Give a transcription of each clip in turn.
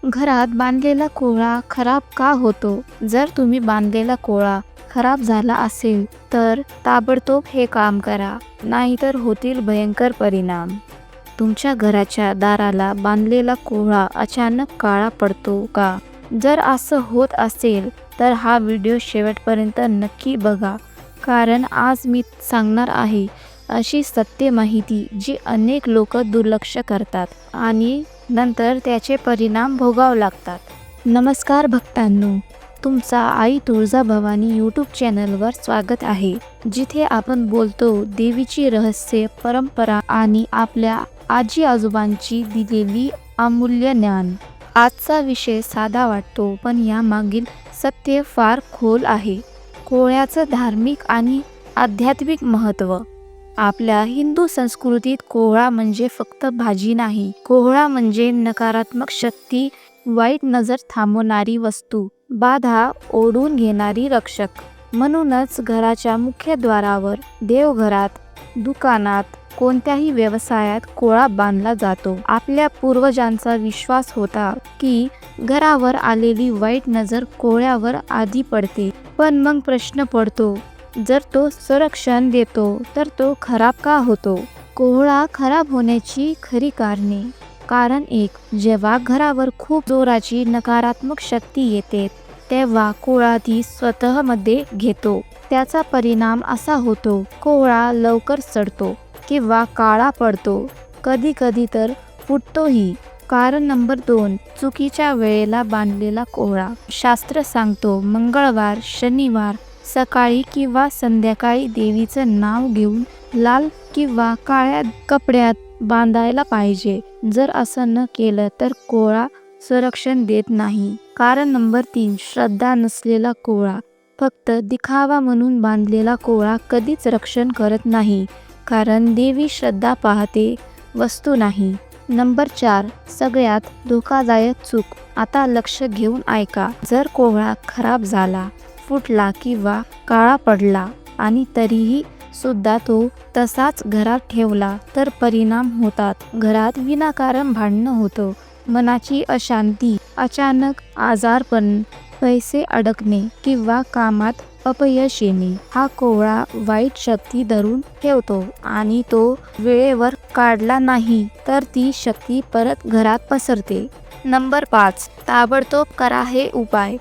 घरात बांधलेला कोळा खराब का होतो? जर तुम्ही बांधलेला कोळा खराब झाला असेल तर ताबडतोब हे काम करा, नाहीतर होतील भयंकर परिणाम. तुमच्या घराच्या दाराला बांधलेला कोळा अचानक काळा पडतो का? जर असं होत असेल तर हा व्हिडिओ शेवटपर्यंत नक्की बघा, कारण आज मी सांगणार आहे अशी सत्य माहिती जी अनेक लोक दुर्लक्ष करतात आणि नंतर त्याचे परिणाम भोगावे लागतात. नमस्कार भक्तांनो, तुमचा आई तुळजाभवानी यूट्यूब चॅनलवर स्वागत आहे, जिथे आपण बोलतो देवीची रहस्य, परंपरा आणि आपल्या आजी आजोबांची दिलेली अमूल्य ज्ञान. आजचा विषय साधा वाटतो, पण यामागील सत्य फार खोल आहे. कोळ्याचं धार्मिक आणि आध्यात्मिक महत्त्व. आपल्या हिंदू संस्कृतीत कोहळा म्हणजे फक्त भाजी नाही. कोहळा म्हणजे नकारात्मक शक्ती, वाईट नजर थांबवणारी वस्तू, बाधा ओढून घेणारी रक्षक. म्हणूनच घराच्या मुख्यद्वारावर, देवघरात, दुकानात, कोणत्याही व्यवसायात कोळा बांधला जातो. आपल्या पूर्वजांचा विश्वास होता की घरावर आलेली वाईट नजर कोळ्यावर आधी पडते. पण मग प्रश्न पडतो, जर तो संरक्षण देतो तर तो खराब का होतो? कोहळा खराब होण्याची खरी कारणे. कारण 1. जेव्हा घरावर खूप जोराची नकारात्मक शक्ती येते तेव्हा कोहळा ती स्वतःमध्ये घेतो. त्याचा परिणाम असा होतो, कोहळा लवकर सडतो किंवा काळा पडतो, कधी कधी तर फुटतोही. कारण नंबर 2. चुकीच्या वेळेला बांधलेला कोहळा. शास्त्र सांगतो मंगळवार, शनिवार सकाळी किंवा संध्याकाळी देवीचं नाव घेऊन लाल किंवा काळ्या कपड्यात बांधायला पाहिजे. जर असं न केलं तर कोहळा संरक्षण देत नाही. कारण नंबर 3. श्रद्धा नसलेला कोहळा. फक्त दिखावा म्हणून बांधलेला कोहळा कधीच रक्षण करत नाही, कारण देवी श्रद्धा पाहते, वस्तू नाही. नंबर 4. सगळ्यात धोकादायक चूक. आता लक्ष घेऊन ऐका. जर कोहळा खराब झाला, फुटला किंवा काळा पडला आणि तरीही सुद्धा तो तसाच घरात ठेवला तर परिणाम होतात. घरात विनाकारण भांडणं होतं, मनाची अशांती, अचानक आजारपण, पैसे अडकणे किंवा कामात अपयश येणे. हा कोहळा वाईट शक्ती धरून ठेवतो आणि तो वेळेवर काढला नाही तर ती शक्ती परत घरात पसरते. नंबर 5. ताबडतोब करा हे उपाय.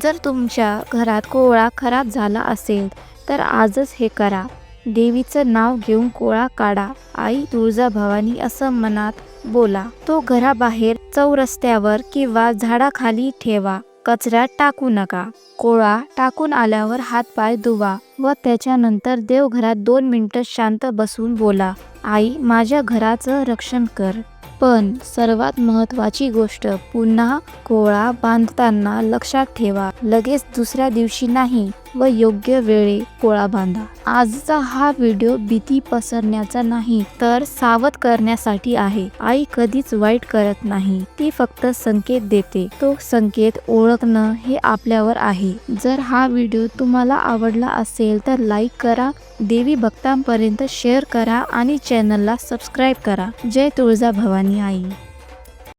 जर तुमच्या घरात कोहळा खराब झाला असेल तर आजच हे करा. देवीचं नाव घेऊन कोहळा काढा. आई तुळजाभवानी असं मनात बोला. तो घराबाहेर, चौरस्त्यावर किंवा झाडाखाली ठेवा. कचऱ्यात टाकू नका. कोहळा टाकून आल्यावर हातपाय धुवा व त्याच्यानंतर देवघरात 2 मिनिटं शांत बसून बोला, आई माझ्या घराचं रक्षण कर. पण सर्वात महत्त्वाची गोष्ट, पुन्हा कोहळा बांधताना लक्षात ठेवा, लगेच दुसऱ्या दिवशी नाही व योग्य वेळी कोहळा बांधा. आजचा हा व्हिडिओ भीती पसरण्याचा नाही तर सावध करण्यासाठी आहे. आई कधीच वाईट करत नाही, ती फक्त संकेत देते. तो संकेत ओळखणं हे आपल्यावर आहे. जर हा व्हिडिओ तुम्हाला आवडला असेल तर लाईक करा, देवी भक्तांपर्यंत शेअर करा आणि चॅनलला सबस्क्राईब करा. जय तुळजाभवानी आई.